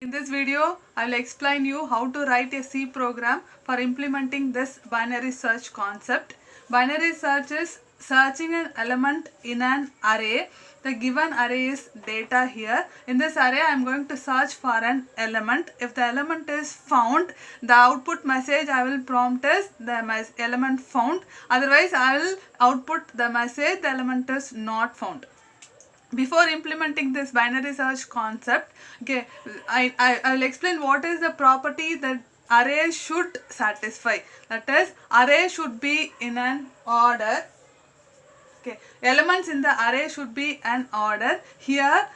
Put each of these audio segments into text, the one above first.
In this video, I will explain you how to write a C program for implementing this binary search concept. Binary search is searching an element in an array. The given array is data here. In this array, I am going to search for an element. If the element is found, the output message I will prompt is the element found. Otherwise, I will output the message the element is not found. Before implementing this binary search concept, okay, I will explain what is the property that array should satisfy. That is, array should be in an order. Okay, elements in the array should be an order. Here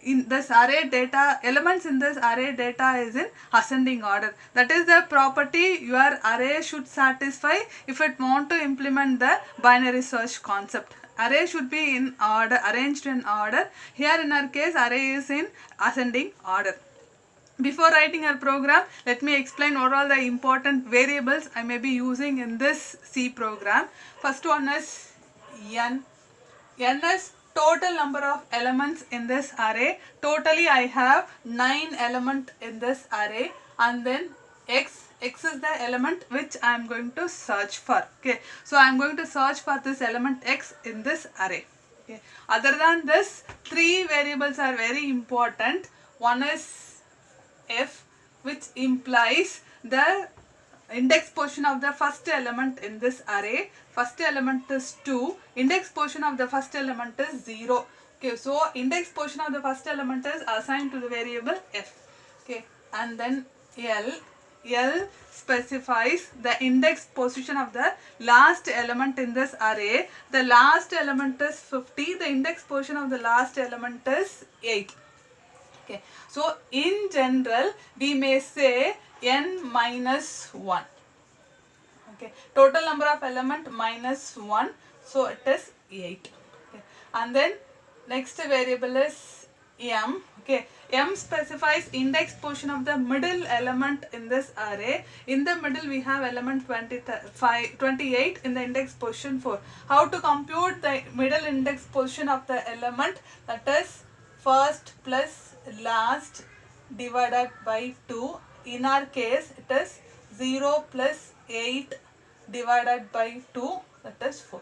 in this array data, elements in this array data is in ascending order. That is the property your array should satisfy if it want to implement the binary search concept. Array should be in order, arranged in order. Here in our case, array is in ascending order. Before writing our program, let me explain what are the important variables I may be using in this C program. First one is n. N is total number of elements in this array. Totally I have 9 elements in this array, and then x is the element which I am going to search for. Okay, so I am going to search for this element x in this array. Okay, other than this, 3 variables are very important. One is f, which implies the index position of the first element in this array. First element is 2. Index position of the first element is 0. Okay, so index position of the first element is assigned to the variable f. Okay, and then L specifies the index position of the last element in this array. The last element is 50. The index position of the last element is 8. Okay, so in general, we may say n minus 1. Okay, total number of element minus 1, so it is 8. Okay, and then next variable is m. Okay, m specifies index position of the middle element in this array. In the middle, we have element 28 in the index position 4. How to compute the middle index position of the element? That is first plus last divided by 2. In our case, it is 0 plus 8 divided by 2, that is 4.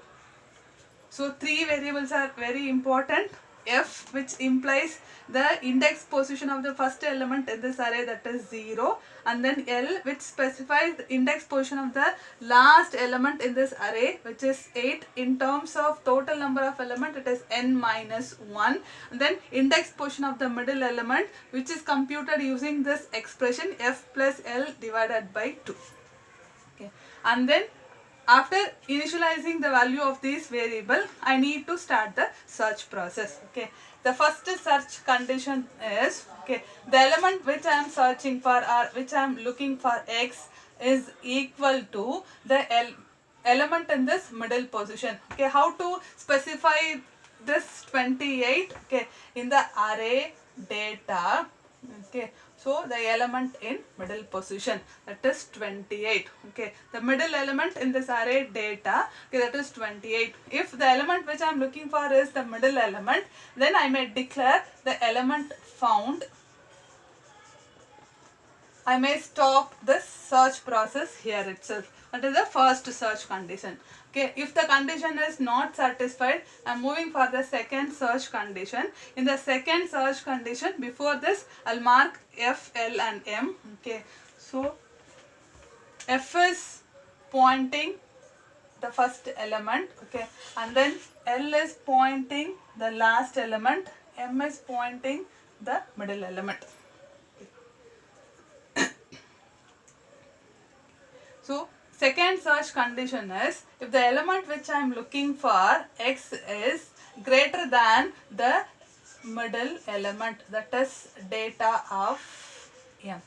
So 3 variables are very important. F, which implies the index position of the first element in this array, that is 0, and then L, which specifies the index position of the last element in this array, which is 8. In terms of total number of element, it is n minus 1, and then index position of the middle element, which is computed using this expression f plus L divided by 2. Okay, and then after initializing the value of this variable, I need to start the search process. Okay, the first search condition is, okay, the element which I am searching for or which I am looking for x is equal to the element in this middle position. Okay, how to specify this 28? Okay, in the array data. Okay, so the element in middle position, that is 28. Okay, the middle element in this array data, okay, that is 28. If the element which I am looking for is the middle element, then I may declare the element found. I may stop the search process here itself. That is the first search condition. Okay, if the condition is not satisfied, I am moving for the second search condition. In the second search condition, before this, I will mark F, L and M. Okay, so F is pointing the first element. Okay, and then L is pointing the last element. M is pointing the middle element. So second search condition is, if the element which I am looking for, x, is greater than the middle element, that is data of m.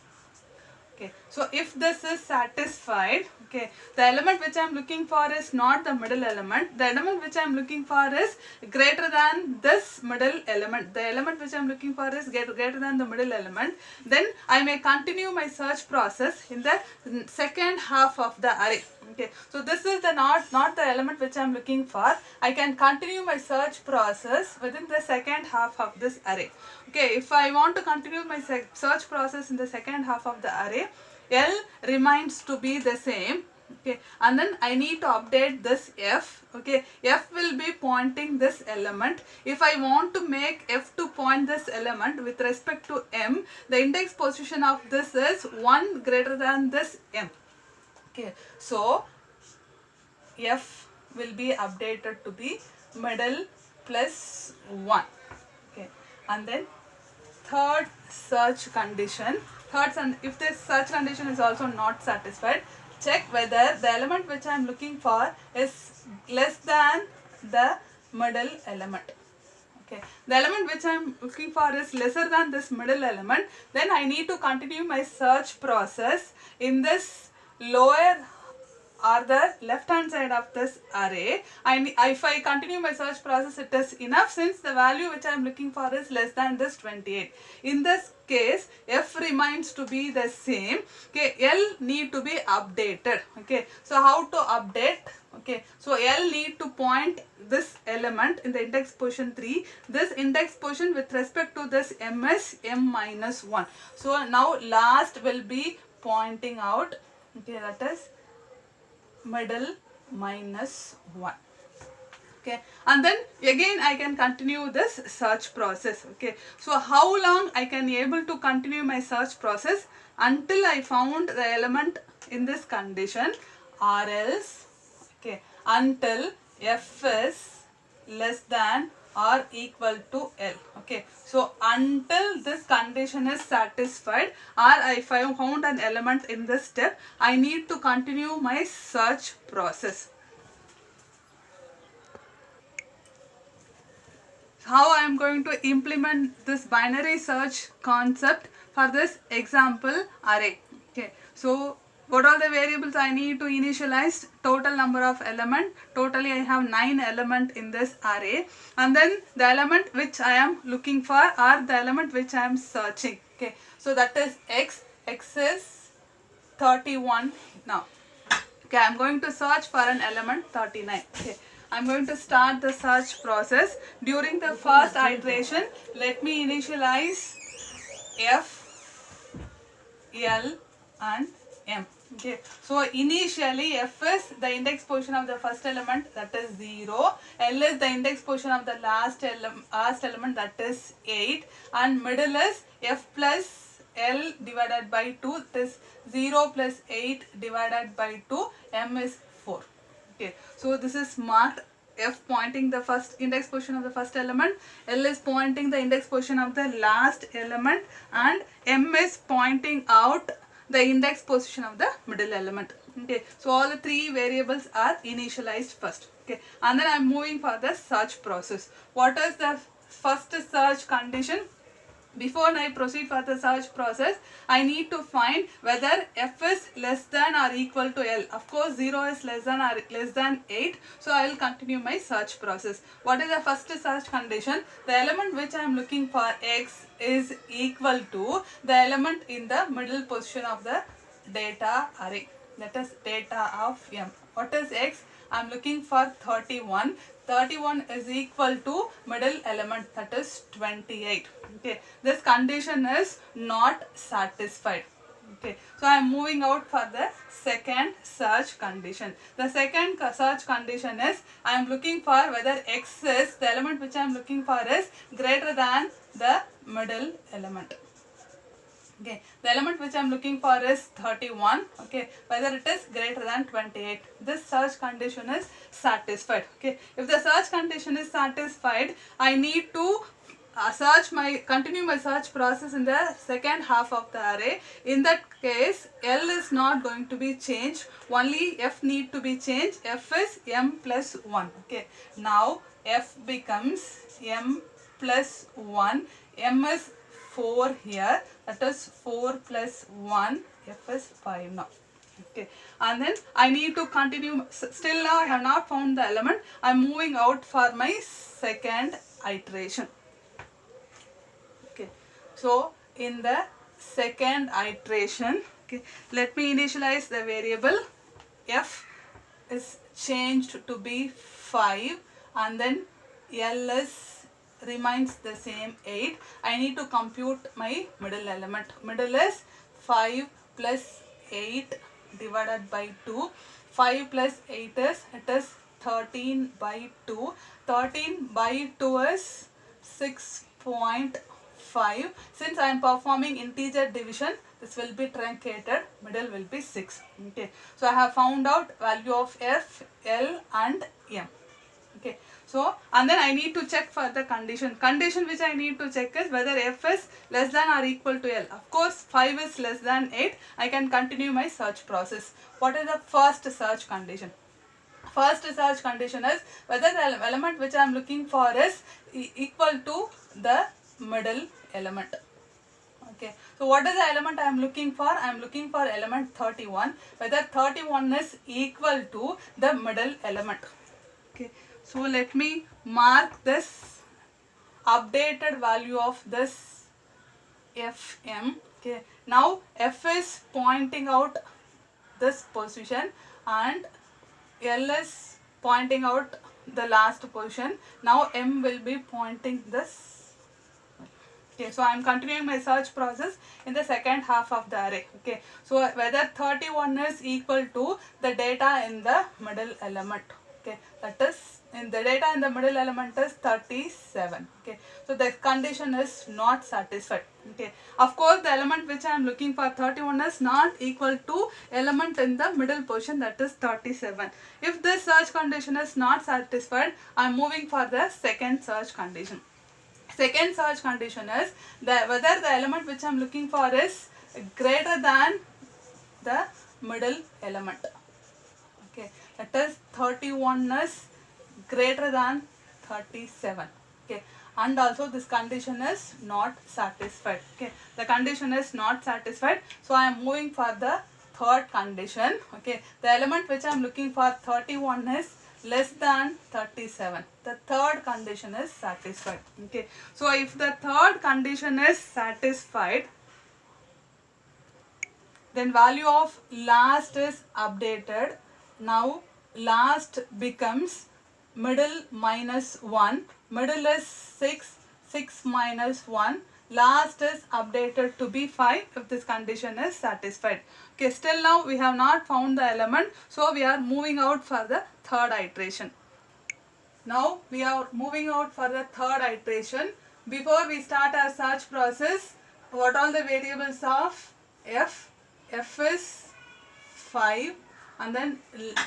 Okay, so if this is satisfied, okay, the element which I am looking for is not the middle element. The element which I am looking for is greater than this middle element. The element which I am looking for is greater than the middle element. Then I may continue my search process in the second half of the array. Okay, so this is the not the element which I am looking for. I can continue my search process within the second half of this array. Okay, if I want to continue my search process in the second half of the array, L remains to be the same. Okay, and then I need to update this F. Okay, F will be pointing this element. If I want to make F to point this element with respect to M, the index position of this is 1 greater than this M. Okay, so F will be updated to be middle plus 1. Okay, and then third search condition, if this search condition is also not satisfied, check whether the element which I am looking for is less than the middle element. Okay, the element which I am looking for is lesser than this middle element, then I need to continue my search process in this lower or the left hand side of this array. If I continue my search process, it is enough since the value which I am looking for is less than this 28. In this case, F remains to be the same. Okay, L need to be updated. Okay, so how to update? Okay, so L need to point this element in the index position 3. This index position with respect to this M is M minus 1. So now last will be pointing out. Okay, that is middle minus 1. Okay, and then again I can continue this search process. Okay, so how long I can able to continue my search process? Until I found the element in this condition, or else, okay, until F is less than or equal to L. Okay, so until this condition is satisfied, or if I found an element in this step, I need to continue my search process. How I am going to implement this binary search concept for this example array. Okay, so what are the variables I need to initialize? Total number of element. Totally I have 9 element in this array, and then the element which I am looking for or the element which I am searching. Okay, so that is X. X is 31 now. Okay, I am going to search for an element 39. Okay, I am going to start the search process. During the first iteration, let me initialize F, L and M. Okay, so initially F is the index position of the first element, that is 0. L is the index position of the last element, that is 8. And middle is F plus L divided by 2, that is 0 plus 8 divided by 2, M is 4. Okay, so this is marked F pointing the first index position of the first element, L is pointing the index position of the last element, and M is pointing out the index position of the middle element. Okay, so all the 3 variables are initialized first. Okay, and then I am moving for the search process. What is the first search condition? Before I proceed for the search process, I need to find whether F is less than or equal to L. Of course, 0 is less than 8. So I will continue my search process. What is the first search condition? The element which I am looking for, X, is equal to the element in the middle position of the data array. That is data of M. What is X? I am looking for 31. 31 is equal to middle element, that is 28. Okay, this condition is not satisfied. Okay, so I am moving out for the second search condition. The second search condition is I am looking for whether X is, the element which I am looking for is greater than the middle element. Okay, the element which I am looking for is 31. Okay, whether it is greater than 28. This search condition is satisfied. Okay, if the search condition is satisfied, I need to continue my search process in the second half of the array. In that case, L is not going to be changed. Only F need to be changed. F is M plus 1. Okay, now F becomes M plus 1. M is 4 here, that is 4 plus 1, F is 5 now. Okay, and then I need to continue. Still now I have not found the element. I am moving out for my second iteration. Okay, so in the second iteration, okay, let me initialize the variable. F is changed to be 5, and then L is remains the same 8. I need to compute my middle element. Middle is 5 plus 8 divided by 2. 5 plus 8 is, it is 13 by 2. 13 by 2 is 6.5. Since I am performing integer division, this will be truncated, middle will be 6. Okay, so I have found out value of F, L and M. Okay, so and then I need to check for the condition. Condition which I need to check is whether F is less than or equal to L. Of course, 5 is less than 8. I can continue my search process. What is the first search condition? First search condition is whether the element which I am looking for is equal to the middle element. Okay, so what is the element I am looking for? I am looking for element 31. Whether 31 is equal to the middle element. Okay, so let me mark this updated value of this Fm. Okay, now F is pointing out this position and L is pointing out the last position. Now M will be pointing this. Okay, so I am continuing my search process in the second half of the array. Okay, so whether 31 is equal to the data in the middle element. Okay, that is in the data in the middle element is 37. Okay, so the condition is not satisfied. Okay, of course the element which I am looking for 31 is not equal to element in the middle position, that is 37. If this search condition is not satisfied, I am moving for the second search condition. Second search condition is whether the element which I am looking for is greater than the middle element. Okay, that is 31 is greater than 37. Okay, and also this condition is not satisfied. Okay, the condition is not satisfied, so I am moving for the third condition. Okay, the element which I am looking for 31 is less than 37. The third condition is satisfied. Okay, so if the third condition is satisfied, then value of last is updated. Now last becomes middle minus 1. Middle is 6. 6 minus 1. Last is updated to be 5 if this condition is satisfied. Okay, still now we have not found the element, so we are moving out for the third iteration. Now we are moving out for the third iteration. Before we start our search process, what are the variables of F? F is 5 and then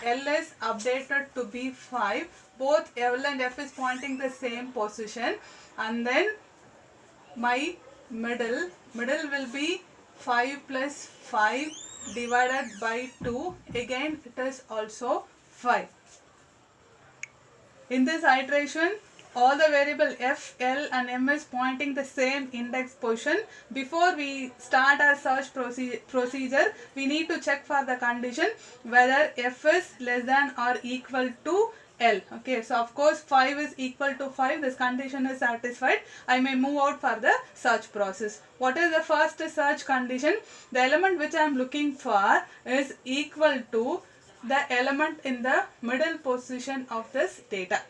L is updated to be 5. Both L and F is pointing the same position, and then my middle will be 5 plus 5 divided by 2. Again it is also 5. In this iteration, all the variable F, L and M is pointing the same index position. Before we start our search procedure, we need to check for the condition whether F is less than or equal to L. Okay, so of course 5 is equal to 5. This condition is satisfied. I may move out for the search process. What is the first search condition? The element which I am looking for is equal to the element in the middle position of this data.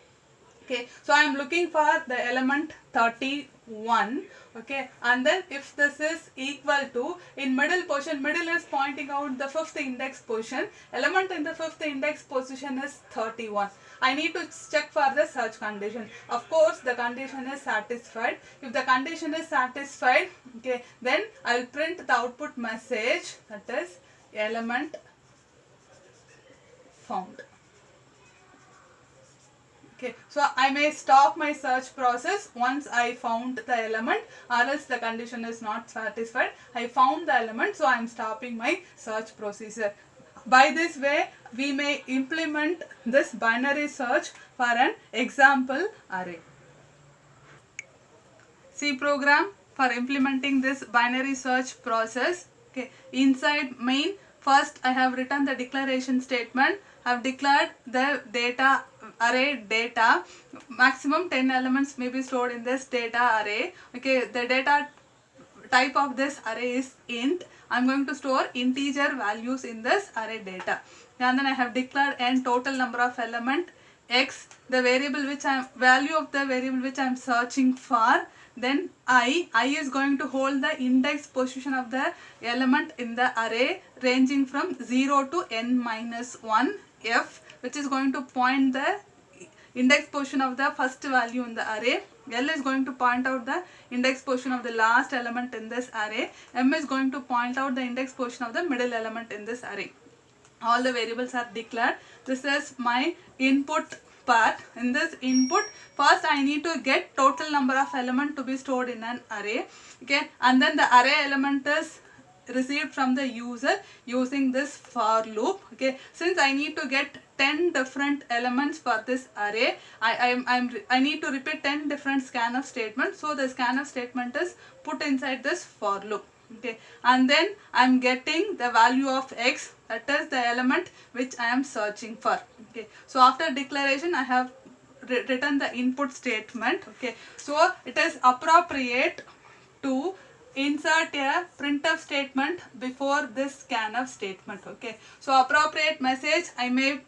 Okay, so I am looking for the element 31. Okay, and then if this is equal to, in middle position, middle is pointing out the fifth index position. Element in the fifth index position is 31. I need to check for the search condition. Of course, the condition is satisfied. If the condition is satisfied, okay, then I will print the output message, that is element found. Okay, so I may stop my search process once I found the element, or else the condition is not satisfied. I found the element, so I am stopping my search procedure. By this way, we may implement this binary search for an example array. C program for implementing this binary search process. Okay, inside main, first I have written the declaration statement. I have declared the data array data. Maximum 10 elements may be stored in this data array. Okay, the data type of this array is int. I am going to store integer values in this array data. And then I have declared n total number of element x, the variable which value of the variable which I am searching for. Then I is going to hold the index position of the element in the array ranging from 0 to n minus 1. F, which is going to point the index position of the first value in the array. L is going to point out the index position of the last element in this array. M is going to point out the index position of the middle element in this array. All the variables are declared. This is my input part. In this input, first I need to get total number of element to be stored in an array. Okay, and then the array element is received from the user using this for loop. Okay, since I need to get 10 different elements for this array, I need to repeat 10 different scanf statements. So the scanf statement is put inside this for loop. Okay, and then I am getting the value of x, that is the element which I am searching for. Okay, so after declaration I have written the input statement. Okay, so it is appropriate to insert a printf statement before this scanf statement. Okay, so appropriate message I may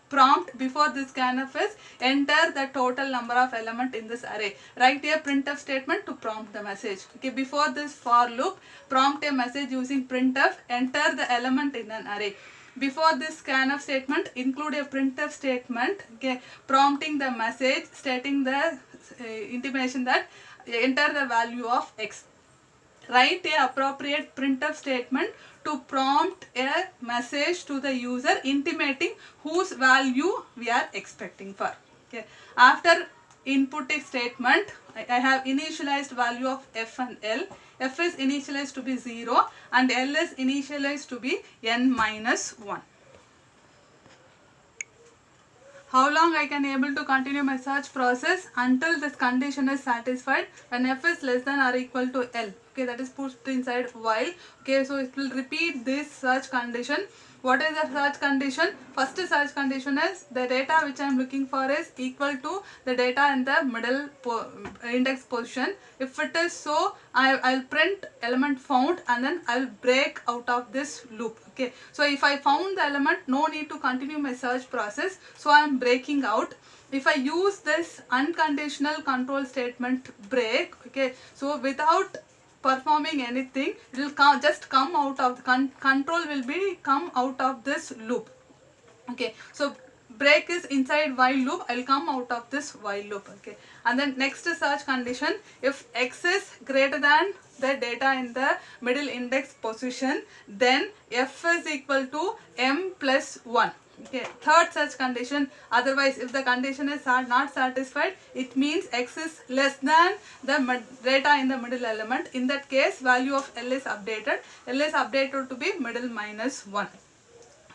prompt before this scanf is enter the total number of element in this array. Write a printf statement to prompt the message. Okay, before this for loop, prompt a message using printf, enter the element in an array. Before this scanf statement, include a printf statement, okay, prompting the message stating the intimation that enter the value of x. Write a appropriate printf statement to prompt a message to the user intimating whose value we are expecting for. Okay, after inputting statement, I have initialized value of f and l. F is initialized to be 0 and l is initialized to be n minus 1. How long I can able to continue my search process? Until this condition is satisfied when f is less than or equal to l. Okay, that is put inside while. Okay, so it will repeat this search condition. What is the search condition? First search condition is the data which I am looking for is equal to the data in the middle index position. If it is so, I'll print element found and then I'll break out of this loop. Okay, so if I found the element, no need to continue my search process, so I am breaking out. If I use this unconditional control statement break, okay, so without performing anything, it will just come out of the control will be come out of this loop. Okay, so break is inside while loop, I will come out of this while loop. Okay, and then next search condition, if x is greater than the data in the middle index position, then f is equal to m plus 1. Okay, third such condition, otherwise if the condition is not satisfied, it means x is less than the data in the middle element. In that case, value of L is updated. L is updated to be middle minus 1.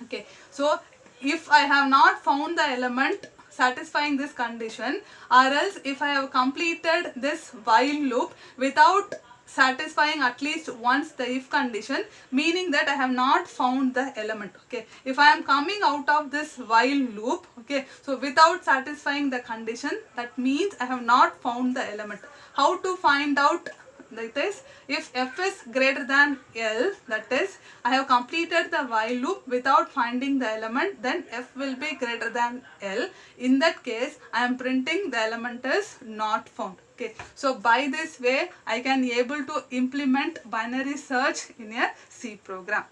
Okay, so if I have not found the element satisfying this condition, or else if I have completed this while loop without satisfying at least once the if condition, meaning that I have not found the element. Okay, if I am coming out of this while loop, okay, so without satisfying the condition, that means I have not found the element. How to find out? That is, if f is greater than L, that is, I have completed the while loop without finding the element, then f will be greater than L. In that case, I am printing the element is not found. Okay, so by this way, I can able to implement binary search in a C program.